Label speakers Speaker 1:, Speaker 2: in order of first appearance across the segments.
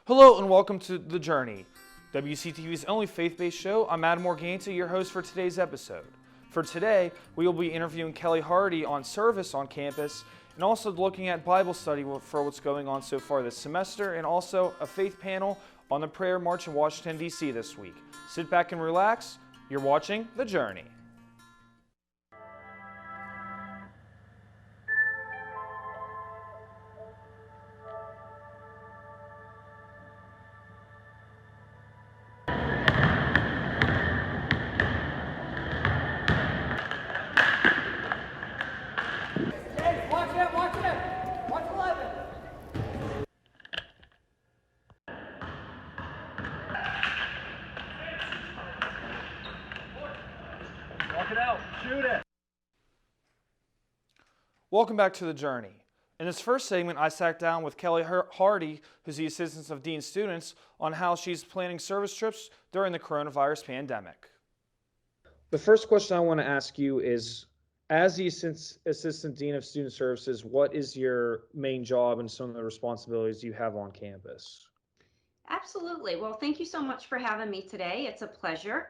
Speaker 1: Hello and welcome to The Journey, WCTV's only faith-based show. I'm Adam Morgante, your host for today's episode. For today, we will be interviewing Kelly Hardy on service on campus and also looking at Bible study for what's going on so far this semester, and also a faith panel on the prayer march in Washington, D.C. this week. Sit back and relax. You're watching The Journey. Welcome back to The Journey. In this first segment, I sat down with Kelly Hardy, who's the Assistant of Dean Students, on how she's planning service trips during the coronavirus pandemic. The first question I want to ask you is, as the Assistant Dean of Student Services, what is your main job and some of the responsibilities you have on campus?
Speaker 2: Absolutely. Well, thank you so much for having me today. It's a pleasure.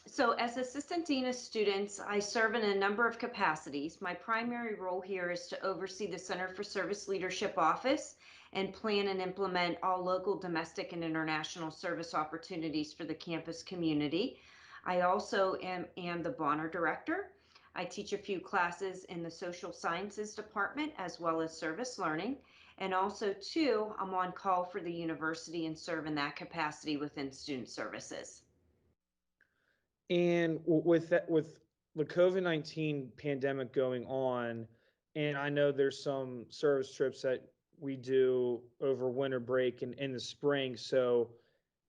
Speaker 2: So as Assistant Dean of Students, I serve in a number of capacities. My primary role here is to oversee the Center for Service Leadership Office and plan and implement all local, domestic, and international service opportunities for the campus community. I also am the Bonner Director. I teach a few classes in the Social Sciences Department as well as Service Learning. And also, too, I'm on call for the university and serve in that capacity within student services.
Speaker 1: And with the COVID-19 pandemic going on, and I know there's some service trips that we do over winter break and in the spring. So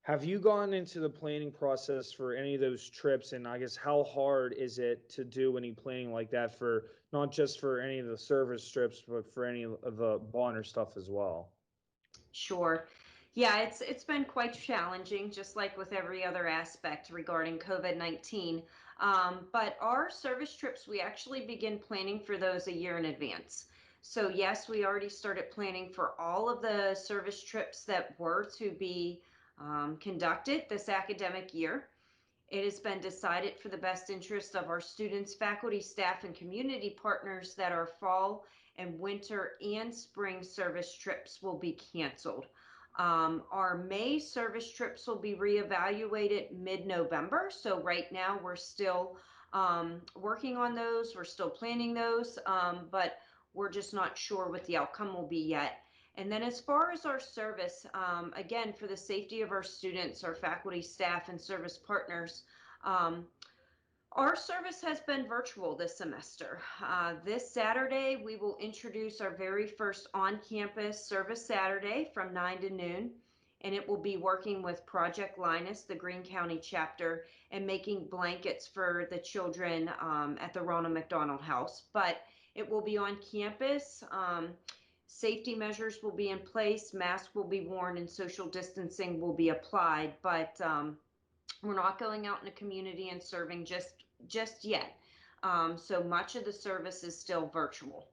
Speaker 1: have you gone into the planning process for any of those trips? And I guess how hard is it to do any planning like that for not just for any of the service trips, but for any of the Bonner stuff as well?
Speaker 2: Sure. Yeah, it's been quite challenging, just like with every other aspect regarding COVID-19. But our service trips, we actually begin planning for those a year in advance. So yes, we already started planning for all of the service trips that were to be conducted this academic year. It has been decided for the best interest of our students, faculty, staff, and community partners that our fall and winter and spring service trips will be canceled. Our May service trips will be reevaluated mid-November. So right now we're still working on those. We're still planning those, but we're just not sure what the outcome will be yet. And then as far as our service, again, for the safety of our students, our faculty, staff, and service partners, um, our service has been virtual this semester. This Saturday, we will introduce our very first on-campus service Saturday from 9 to noon, and it will be working with Project Linus, the Greene County chapter, and making blankets for the children at the Ronald McDonald House. But it will be on campus. Safety measures will be in place, masks will be worn, and social distancing will be applied. But we're not going out in the community and serving just yet. So much of the service is still virtual.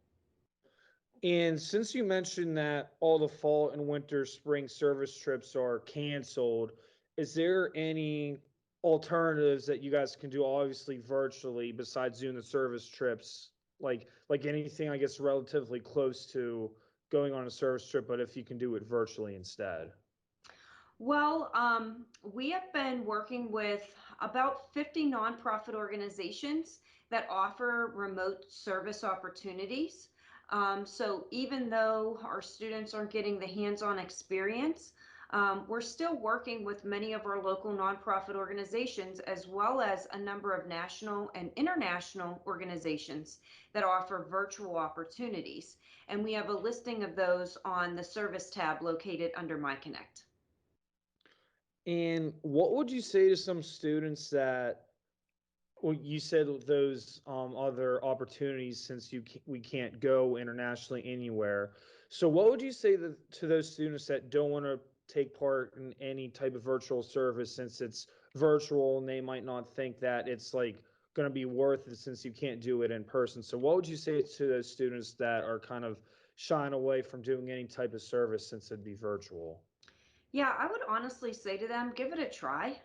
Speaker 1: And since you mentioned that all the fall and winter spring service trips are canceled, is there any alternatives that you guys can do obviously virtually besides doing the service trips? Like anything I guess relatively close to going on a service trip, but if you can do it virtually instead.
Speaker 2: Well, we have been working with about 50 nonprofit organizations that offer remote service opportunities. So even though our students aren't getting the hands-on experience, we're still working with many of our local nonprofit organizations, as well as a number of national and international organizations that offer virtual opportunities. And we have a listing of those on the service tab located under My Connect.
Speaker 1: And what would you say to some students that, well, you said those other opportunities since we can't go internationally anywhere. So what would you say to those students that don't want to take part in any type of virtual service since it's virtual and they might not think that it's like going to be worth it since you can't do it in person? So what would you say to those students that are kind of shying away from doing any type of service since it'd be virtual?
Speaker 2: Yeah, I would honestly say to them, give it a try.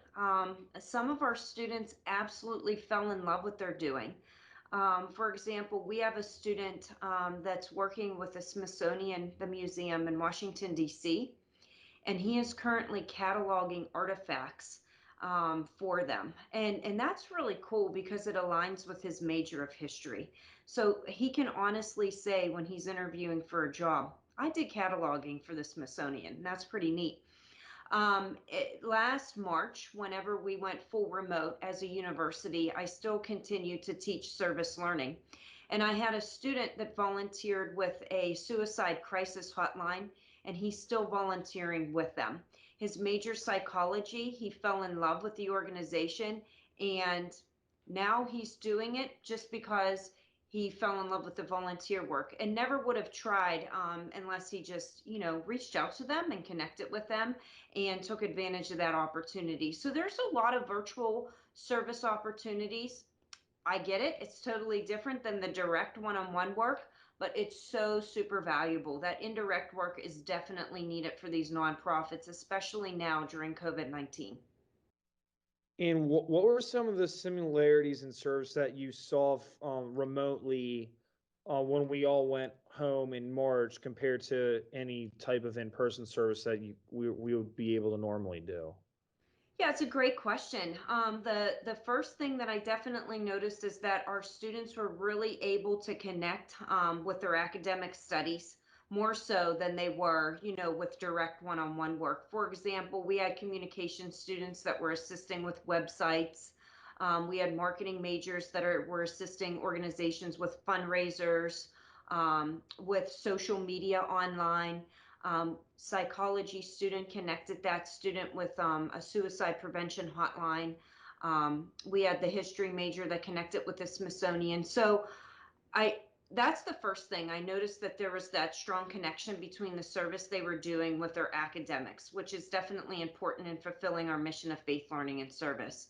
Speaker 2: Some of our students absolutely fell in love with what they're doing. For example, we have a student that's working with the Smithsonian, the museum in Washington, D.C., and he is currently cataloging artifacts for them. And that's really cool because it aligns with his major of history. So he can honestly say when he's interviewing for a job, I did cataloging for the Smithsonian. That's pretty neat. Last March, whenever we went full remote as a university, I still continued to teach service learning. And I had a student that volunteered with a suicide crisis hotline, and he's still volunteering with them. His major psychology, he fell in love with the organization, and now he's doing it just because he fell in love with the volunteer work and never would have tried unless he just, reached out to them and connected with them and took advantage of that opportunity. So there's a lot of virtual service opportunities. I get it. It's totally different than the direct one-on-one work, but it's so super valuable. That indirect work is definitely needed for these nonprofits, especially now during COVID-19.
Speaker 1: And what were some of the similarities in service that you saw remotely when we all went home in March compared to any type of in-person service that we would be able to normally do?
Speaker 2: Yeah, it's a great question. The first thing that I definitely noticed is that our students were really able to connect with their academic studies more so than they were, with direct one-on-one work. For example, we had communication students that were assisting with websites. We had marketing majors that were assisting organizations with fundraisers, with social media online. Psychology student connected that student with a suicide prevention hotline. We had the history major that connected with the Smithsonian. So I that's the first thing. I noticed that there was that strong connection between the service they were doing with their academics, which is definitely important in fulfilling our mission of faith learning and service.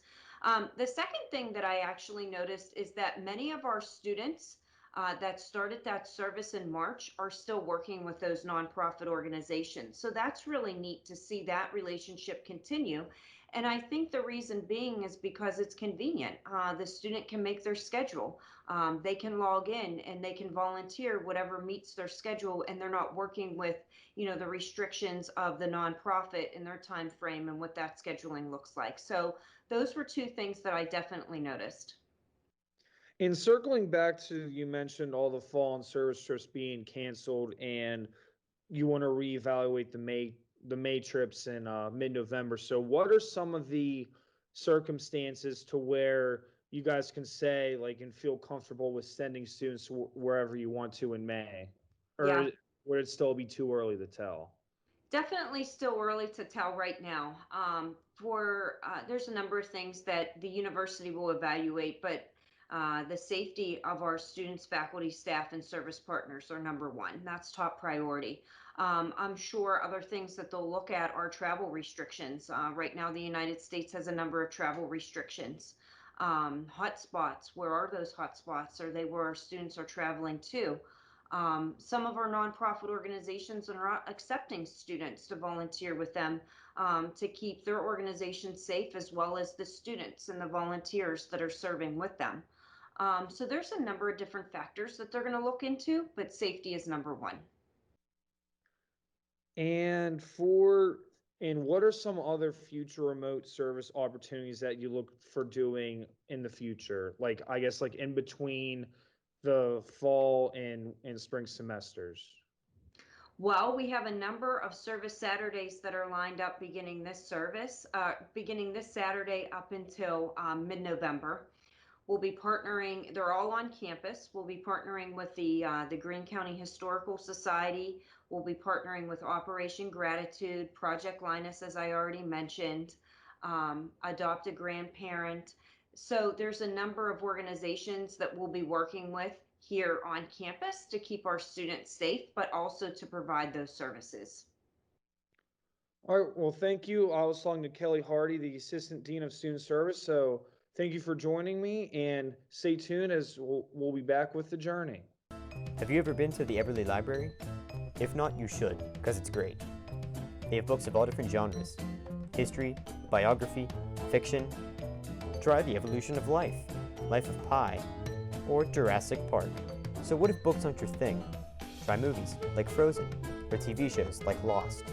Speaker 2: The second thing that I actually noticed is that many of our students that started that service in March are still working with those nonprofit organizations. So that's really neat to see that relationship continue. And I think the reason being is because it's convenient. The student can make their schedule. They can log in and they can volunteer whatever meets their schedule, and they're not working with, the restrictions of the nonprofit in their time frame and what that scheduling looks like. So those were two things that I definitely noticed.
Speaker 1: And circling back to you mentioned all the fall and service trips being canceled, and you want to reevaluate the May trips in mid-November. So, what are some of the circumstances to where you guys can say like and feel comfortable with sending students wherever you want to in May, or
Speaker 2: Yeah.
Speaker 1: would it still be too early to tell?
Speaker 2: Definitely still early to tell right now. For There's a number of things that the university will evaluate, but the safety of our students, faculty, staff, and service partners are number one. That's top priority. I'm sure other things that they'll look at are travel restrictions. Right now, the United States has a number of travel restrictions. Hotspots, where are those hotspots? Are they where our students are traveling to? Some of our nonprofit organizations are not accepting students to volunteer with them to keep their organization safe, as well as the students and the volunteers that are serving with them. So there's a number of different factors that they're going to look into, but safety is number one.
Speaker 1: And for and what are some other future remote service opportunities that you look for doing in the future? Like I guess like in between the fall and spring semesters.
Speaker 2: Well, we have a number of service Saturdays that are lined up beginning this Saturday up until mid-November. We'll be partnering, they're all on campus. We'll be partnering with the Greene County Historical Society. We'll be partnering with Operation Gratitude, Project Linus, as I already mentioned, Adopt a Grandparent. So there's a number of organizations that we'll be working with here on campus to keep our students safe, but also to provide those services.
Speaker 1: All right, well, thank you. I was talking to Kelly Hardy, the Assistant Dean of Student Service. So thank you for joining me and stay tuned as we'll be back with the journey.
Speaker 3: Have you ever been to the Everly Library? If not, you should, because it's great. They have books of all different genres: history, biography, fiction. Try The Evolution of Life, Life of Pi, or Jurassic Park. So what if books aren't your thing? Try movies like Frozen, or TV shows like Lost.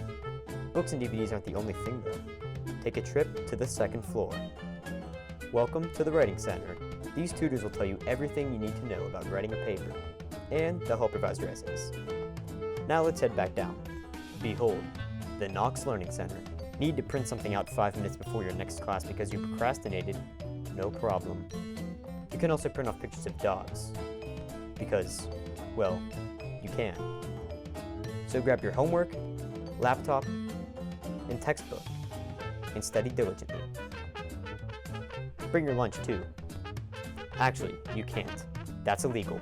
Speaker 3: Books and DVDs aren't the only thing though. Take a trip to the second floor. Welcome to the Writing Center. These tutors will tell you everything you need to know about writing a paper, and they'll help revise your essays. Now let's head back down. Behold, the Knox Learning Center. Need to print something out 5 minutes before your next class because you procrastinated? No problem. You can also print off pictures of dogs. Because, well, you can. So grab your homework, laptop, and textbook, and study diligently. Bring your lunch too. Actually, you can't. That's illegal.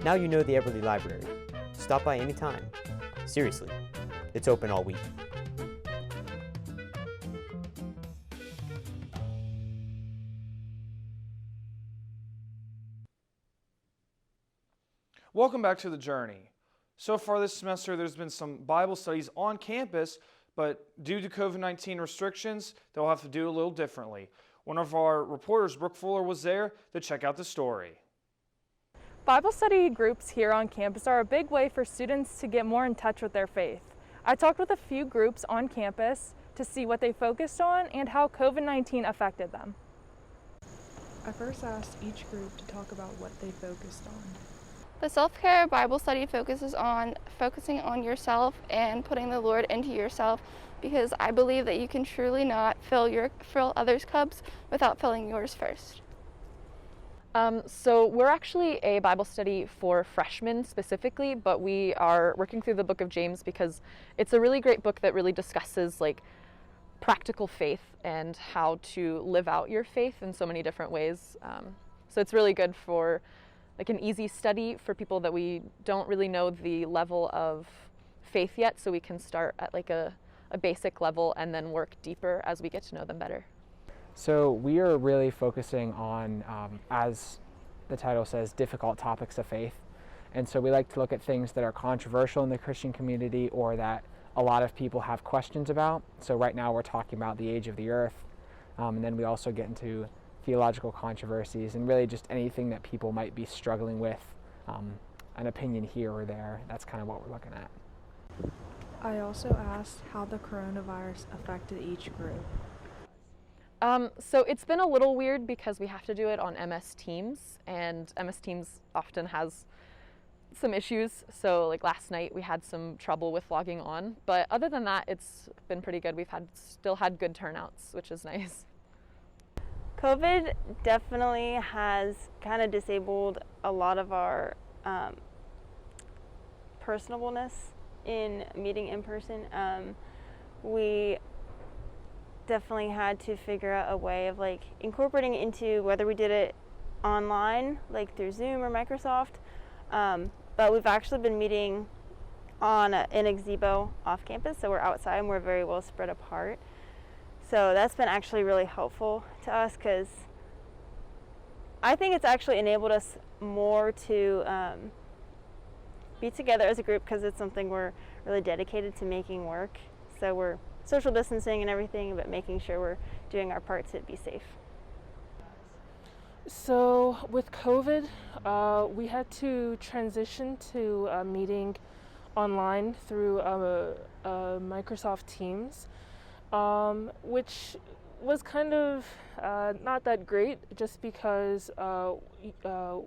Speaker 3: Now you know the Everly Library. Stop by anytime. Seriously, it's open all week.
Speaker 4: Welcome back to The Journey. So far this semester, there's been some Bible studies on campus, but due to COVID-19 restrictions, they'll have to do it a little differently. One of our reporters, Brooke Fuller, was there to check out the story.
Speaker 5: Bible study groups here on campus are a big way for students to get more in touch with their faith. I talked with a few groups on campus to see what they focused on and how COVID-19 affected them.
Speaker 6: I first asked each group to talk about what they focused on.
Speaker 7: The self-care Bible study focuses on focusing on yourself and putting the Lord into yourself, because I believe that you can truly not fill others' cups without filling yours first.
Speaker 5: So we're actually a Bible study for freshmen specifically, but we are working through the book of James because it's a really great book that really discusses practical faith and how to live out your faith in so many different ways. So it's really good for an easy study for people that we don't really know the level of faith yet, so we can start at a basic level and then work deeper as we get to know them better.
Speaker 8: So we are really focusing on, as the title says, difficult topics of faith. And so we like to look at things that are controversial in the Christian community or that a lot of people have questions about. So right now we're talking about the age of the earth, and then we also get into theological controversies and really just anything that people might be struggling with, an opinion here or there. That's kind of what we're looking at.
Speaker 6: I also asked how the coronavirus affected each group.
Speaker 5: So it's been a little weird because we have to do it on MS Teams, and MS Teams often has some issues. So last night we had some trouble with logging on, but other than that, it's been pretty good. We've still had good turnouts, which is nice.
Speaker 9: COVID definitely has kind of disabled a lot of our personableness in meeting in person. We definitely had to figure out a way of incorporating it into whether we did it online, through Zoom or Microsoft. But we've actually been meeting in a gazebo off campus, so we're outside and we're very well spread apart. So that's been actually really helpful to us because I think it's actually enabled us more to be together as a group because it's something we're really dedicated to making work. So we're social distancing and everything, but making sure we're doing our part to be safe.
Speaker 6: So with COVID, we had to transition to meeting online through Microsoft Teams. Which was kind of not that great, just because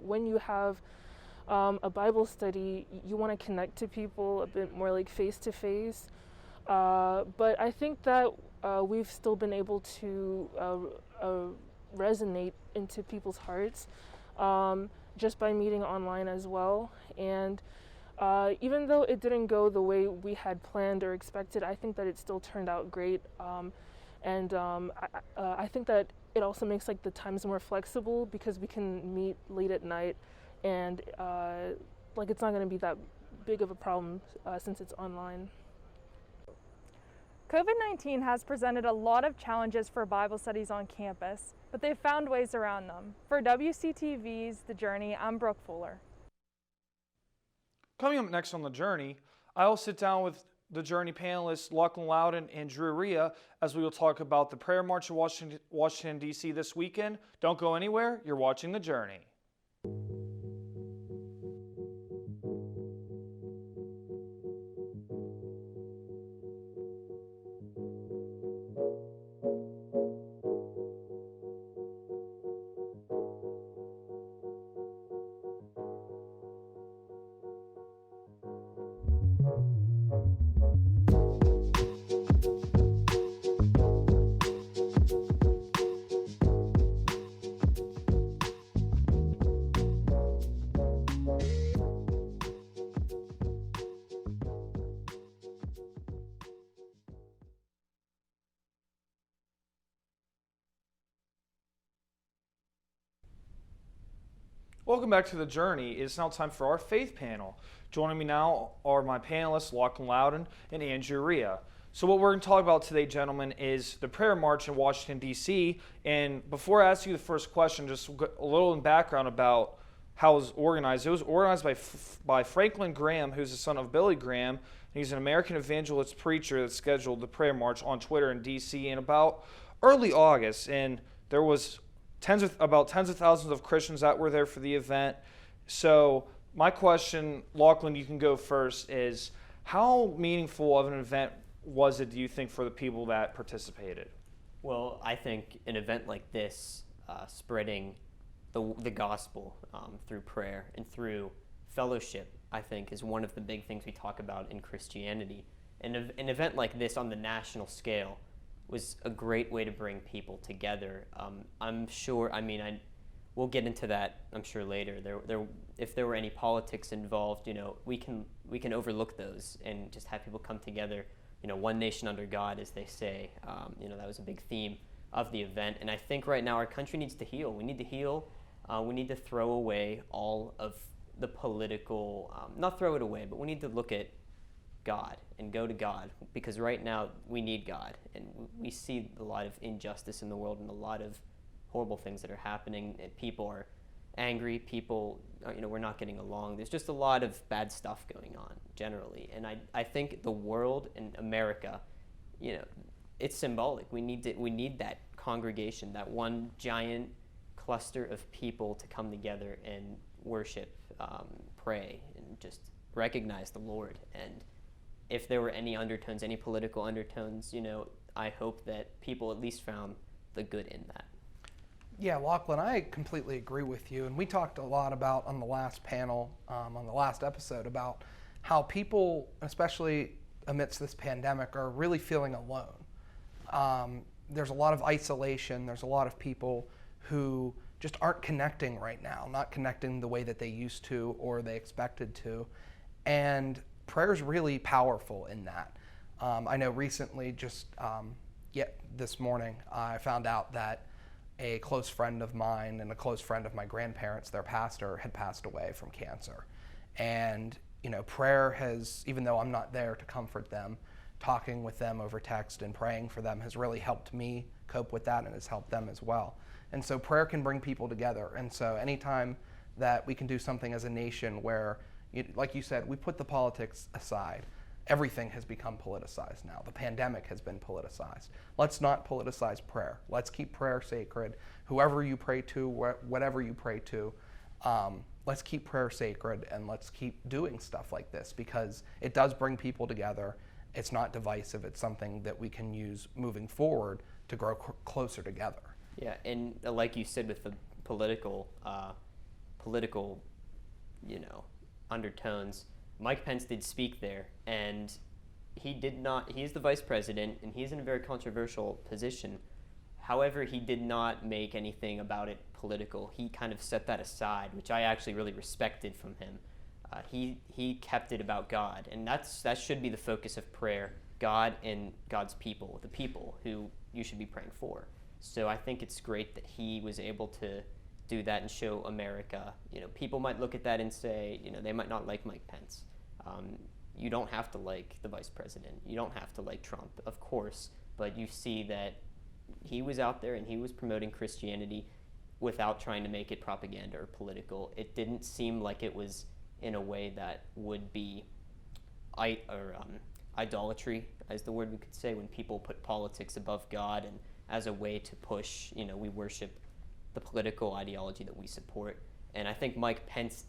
Speaker 6: when you have a Bible study, you want to connect to people a bit more face to face. But I think that we've still been able to resonate into people's hearts just by meeting online as well. And even though it didn't go the way we had planned or expected, I think that it still turned out great. I think that it also makes the times more flexible because we can meet late at night, and it's not going to be that big of a problem since it's online.
Speaker 5: COVID-19 has presented a lot of challenges for Bible studies on campus, but they've found ways around them. For WCTV's The Journey, I'm Brooke Fuller.
Speaker 4: Coming up next on The Journey, I'll sit down with the Journey panelists Lachlan Loudon and Drew Hreha as we will talk about the prayer march in Washington, D.C. this weekend. Don't go anywhere. You're watching The Journey. Welcome back to The Journey. It's now time for our faith panel. Joining me now are my panelists, Lachlan Loudon and Drew Hreha. So what we're going to talk about today, gentlemen, is the prayer march in Washington, D.C. And before I ask you the first question, just a little in background about how it was organized. It was organized by Franklin Graham, who's the son of Billy Graham. He's an American evangelist preacher that scheduled the prayer march on Twitter in D.C. in about early August. And there was tens of thousands of Christians that were there for the event. So my question, Lachlan, you can go first, is how meaningful of an event was it, do you think, for the people that participated?
Speaker 3: Well, I think an event like this, spreading the gospel through prayer and through fellowship, I think, is one of the big things we talk about in Christianity. And an event like this on the national scale was a great way to bring people together. I'm sure, we'll get into that, I'm sure, later. If there were any politics involved, we can overlook those and just have people come together, one nation under God, as they say. That was a big theme of the event. And I think right now our country needs to heal. We need to heal. We need to throw away all of the political, not throw it away, but we need to look at God and go to God, because right now we need God, and we see a lot of injustice in the world and a lot of horrible things that are happening, and people are angry, people, we're not getting along. There's just a lot of bad stuff going on generally, and I think the world and America, it's symbolic. We need that congregation, that one giant cluster of people to come together and worship, pray, and just recognize the Lord. And if there were any undertones, any political undertones, I hope that people at least found the good in that.
Speaker 10: Yeah, Lachlan, I completely agree with you. And we talked a lot about on the last panel, on the last episode, about how people, especially amidst this pandemic, are really feeling alone. There's a lot of isolation. There's a lot of people who just aren't connecting right now, not connecting the way that they used to or they expected to. And prayer is really powerful in that. I know recently, this morning, I found out that a close friend of mine and a close friend of my grandparents, their pastor, had passed away from cancer. And, prayer has, even though I'm not there to comfort them, talking with them over text and praying for them has really helped me cope with that and has helped them as well. And so prayer can bring people together. And so anytime that we can do something as a nation where, like you said, we put the politics aside. Everything has become politicized now. The pandemic has been politicized. Let's not politicize prayer. Let's keep prayer sacred. Whoever you pray to, whatever you pray to, let's keep prayer sacred, and let's keep doing stuff like this, because it does bring people together. It's not divisive. It's something that we can use moving forward to grow closer together.
Speaker 3: Yeah, and like you said, with the political, undertones, Mike Pence did speak there, and he's the vice president, and he's in a very controversial position. However, he did not make anything about it political. He kind of set that aside, which I actually really respected from him. He kept it about God, and that should be the focus of prayer, God and God's people, the people who you should be praying for. So I think it's great that he was able to do that and show America. People might look at that and say, they might not like Mike Pence. You don't have to like the vice president. You don't have to like Trump, of course, but you see that he was out there and he was promoting Christianity without trying to make it propaganda or political. It didn't seem like it was in a way that would be idolatry, as the word we could say, when people put politics above God, and as a way to push, we worship the political ideology that we support. And I think Mike Pence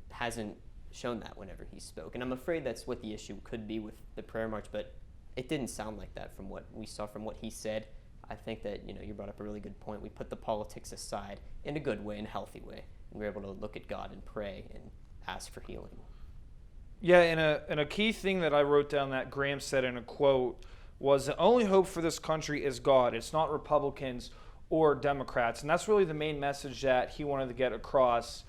Speaker 3: hasn't shown that whenever he spoke. And I'm afraid that's what the issue could be with the prayer march, but it didn't sound like that from what we saw, from what he said. I think that, you brought up a really good point. We put the politics aside in a good way, in a healthy way, and we're able to look at God and pray and ask for healing.
Speaker 4: Yeah, and a key thing that I wrote down that Graham said in a quote was, the only hope for this country is God. It's not Republicans or Democrats. And that's really the main message that he wanted to get across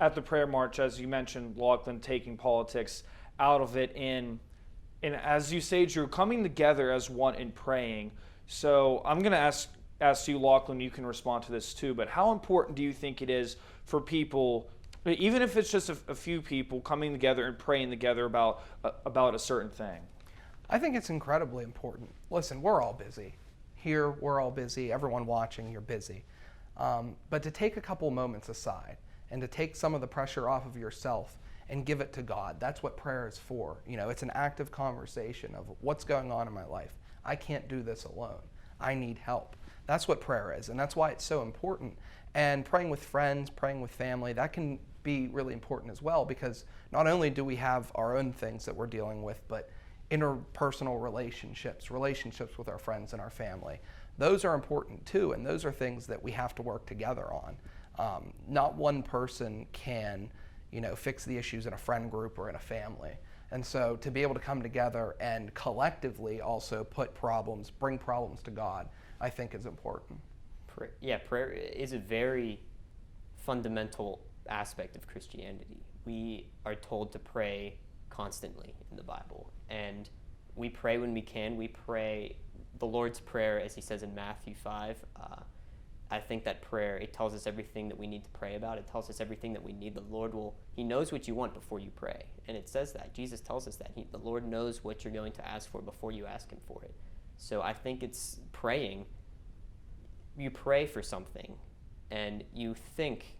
Speaker 4: at the prayer march, as you mentioned, Lachlan, taking politics out of it. And as you say, Drew, coming together as one in praying. So I'm going to ask you, Lachlan, you can respond to this too, but how important do you think it is for people, even if it's just a few people, coming together and praying together about a certain thing?
Speaker 10: I think it's incredibly important. Listen, we're all busy. Here, we're all busy. Everyone watching, you're busy. But to take a couple moments aside and to take some of the pressure off of yourself and give it to God, that's what prayer is for. It's an active conversation of what's going on in my life. I can't do this alone. I need help. That's what prayer is, and that's why it's so important. And praying with friends, praying with family, that can be really important as well, because not only do we have our own things that we're dealing with, but interpersonal relationships with our friends and our family, those are important too, and those are things that we have to work together on. Not one person can, fix the issues in a friend group or in a family. And so to be able to come together and collectively also bring problems to God, I think is important.
Speaker 3: Prayer is a very fundamental aspect of Christianity. We are told to pray constantly in the Bible, and we pray when we can. We pray the Lord's Prayer, as he says in Matthew 5. I think that prayer, it tells us everything that we need to pray about. It tells us everything that we need. The Lord he knows what you want before you pray. And it says that. Jesus tells us that. The Lord knows what you're going to ask for before you ask him for it. So I think it's praying. You pray for something, and you think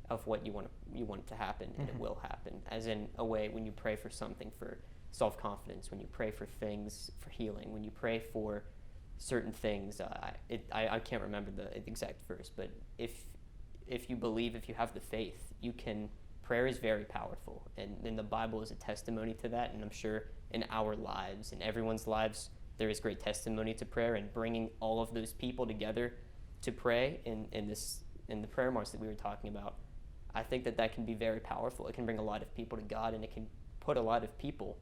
Speaker 3: of what you want to happen, and it will happen. As in a way, when you pray for something for self-confidence, when you pray for things for healing, when you pray for certain things, I can't remember the exact verse, but if you believe, if you have the faith, prayer is very powerful, and the Bible is a testimony to that. And I'm sure in our lives, in everyone's lives, there is great testimony to prayer, and bringing all of those people together to pray in the prayer march that we were talking about. I think that can be very powerful. It can bring a lot of people to God, and it can put a lot of people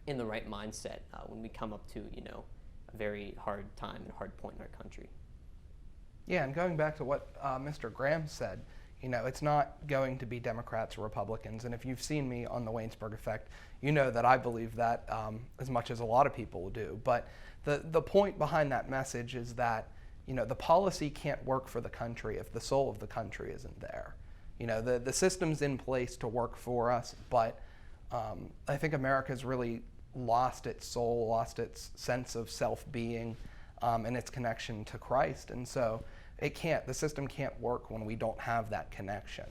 Speaker 3: in the right mindset when we come up to a very hard time and a hard point in our country.
Speaker 10: Yeah, and going back to what Mr. Graham said, it's not going to be Democrats or Republicans. And if you've seen me on the Waynesburg Effect, you know that I believe that as much as a lot of people do. But the point behind that message is that, the policy can't work for the country if the soul of the country isn't there. The system's in place to work for us, but I think America's really lost its soul, lost its sense of self-being, and its connection to Christ. And so the system can't work when we don't have that connection.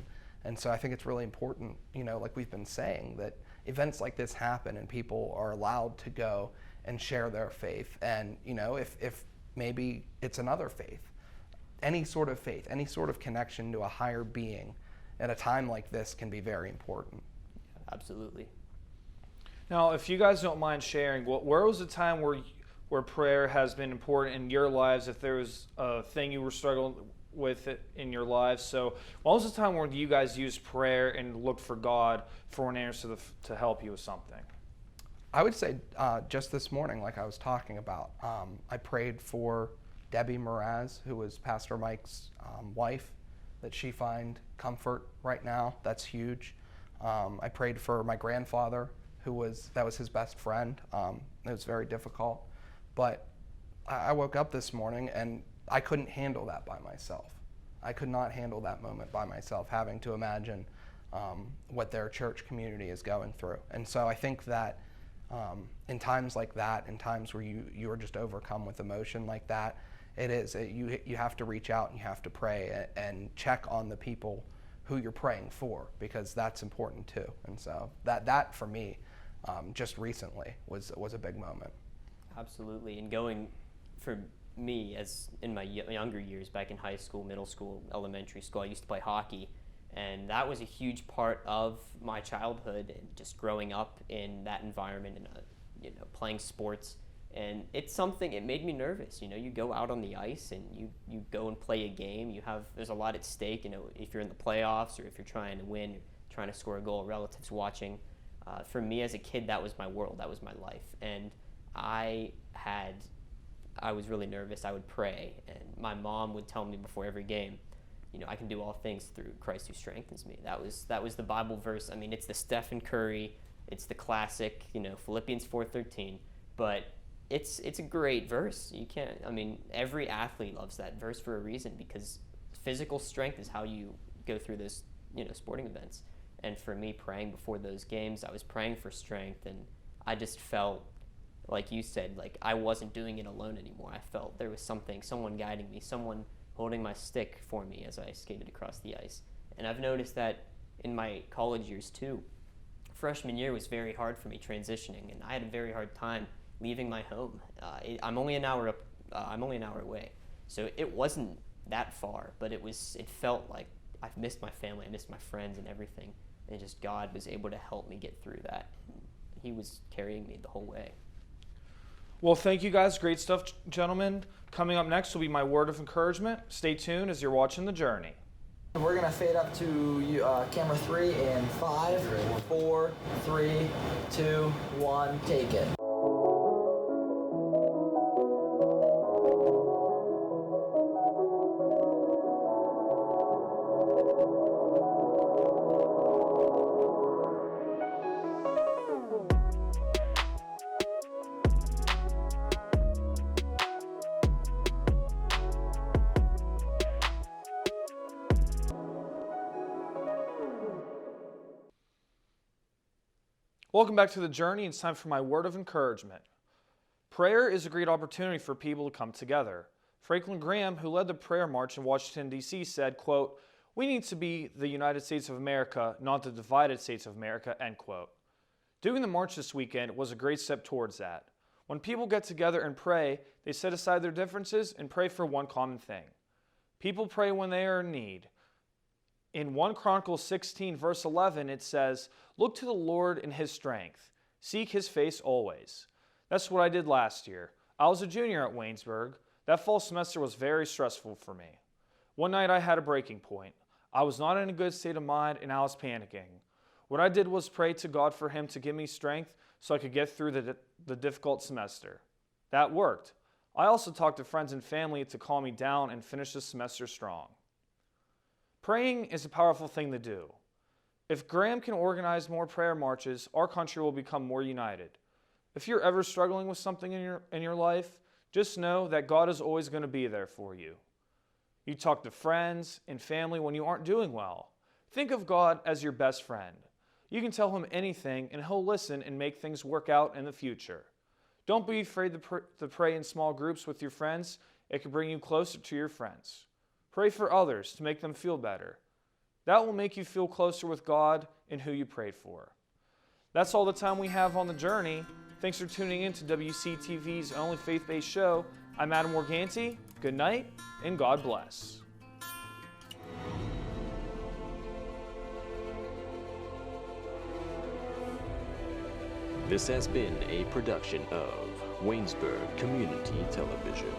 Speaker 10: And so I think it's really important, like we've been saying, that events like this happen and people are allowed to go and share their faith. And, if maybe it's another faith, any sort of connection to a higher being at a time like this can be very important.
Speaker 3: Absolutely.
Speaker 4: Now, if you guys don't mind sharing, where was the time where prayer has been important in your lives, if there was a thing you were struggling with it in your lives? So what was the time when you guys used prayer and looked for God for an answer to help you with something?
Speaker 10: I would say just this morning, like I was talking about, I prayed for Debbie Mraz, who was Pastor Mike's wife, that she find comfort right now. That's huge. I prayed for my grandfather, that was his best friend. It was very difficult. But I woke up this morning and I couldn't handle that by myself. I could not handle that moment by myself, having to imagine what their church community is going through. And so I think that in times like that, in times where you are just overcome with emotion like that, you have to reach out and you have to pray and check on the people who you're praying for, because that's important too. And so that for me just recently was a big moment.
Speaker 3: Absolutely, and going for me, as in my younger years, back in high school, middle school, elementary school, I used to play hockey, and that was a huge part of my childhood and just growing up in that environment and playing sports. And it's something, it made me nervous. You go out on the ice and you go and play a game. There's a lot at stake. If you're in the playoffs or if you're trying to win, trying to score a goal, relatives watching. For me as a kid, that was my world. That was my life. And I was really nervous. I would pray, and my mom would tell me before every game, I can do all things through Christ who strengthens me. That was the Bible verse. I mean, it's the Stephen Curry, it's the classic, Philippians 4:13, but it's a great verse. Every athlete loves that verse for a reason, because physical strength is how you go through those, sporting events. And for me, praying before those games, I was praying for strength, and I just felt, like you said, like I wasn't doing it alone anymore. I felt there was someone guiding me, someone holding my stick for me as I skated across the ice. And I've noticed that in my college years too. Freshman year was very hard for me transitioning, and I had a very hard time leaving my home. I'm only an hour away, so it wasn't that far, but it felt like I've missed my family, I missed my friends and everything, and just God was able to help me get through that. He was carrying me the whole way.
Speaker 4: Well, thank you guys. Great stuff, gentlemen. Coming up next will be my word of encouragement. Stay tuned as you're watching The Journey.
Speaker 11: We're going to fade up to camera 3 in 5, 4, 3, 2, 1, take it.
Speaker 4: Welcome back to The Journey. It's time for my word of encouragement. Prayer is a great opportunity for people to come together. Franklin Graham, who led the prayer march in Washington, D.C., said, quote, "We need to be the United States of America, not the divided States of America," end quote. Doing the march this weekend was a great step towards that. When people get together and pray, they set aside their differences and pray for one common thing. People pray when they are in need. In 1 Chronicles 16, verse 11, it says, "Look to the Lord in His strength. Seek His face always." That's what I did last year. I was a junior at Waynesburg. That fall semester was very stressful for me. One night I had a breaking point. I was not in a good state of mind and I was panicking. What I did was pray to God for Him to give me strength so I could get through the difficult semester. That worked. I also talked to friends and family to calm me down and finish the semester strong. Praying is a powerful thing to do. If Graham can organize more prayer marches, our country will become more united. If you're ever struggling with something in your life, just know that God is always going to be there for you. You talk to friends and family when you aren't doing well. Think of God as your best friend. You can tell Him anything and He'll listen and make things work out in the future. Don't be afraid to pray in small groups with your friends. It can bring you closer to your friends. Pray for others to make them feel better. That will make you feel closer with God and who you prayed for. That's all the time we have on The Journey. Thanks for tuning in to WCTV's only faith-based show. I'm Adam Morgante. Good night, and God bless.
Speaker 12: This has been a production of Waynesburg Community Television.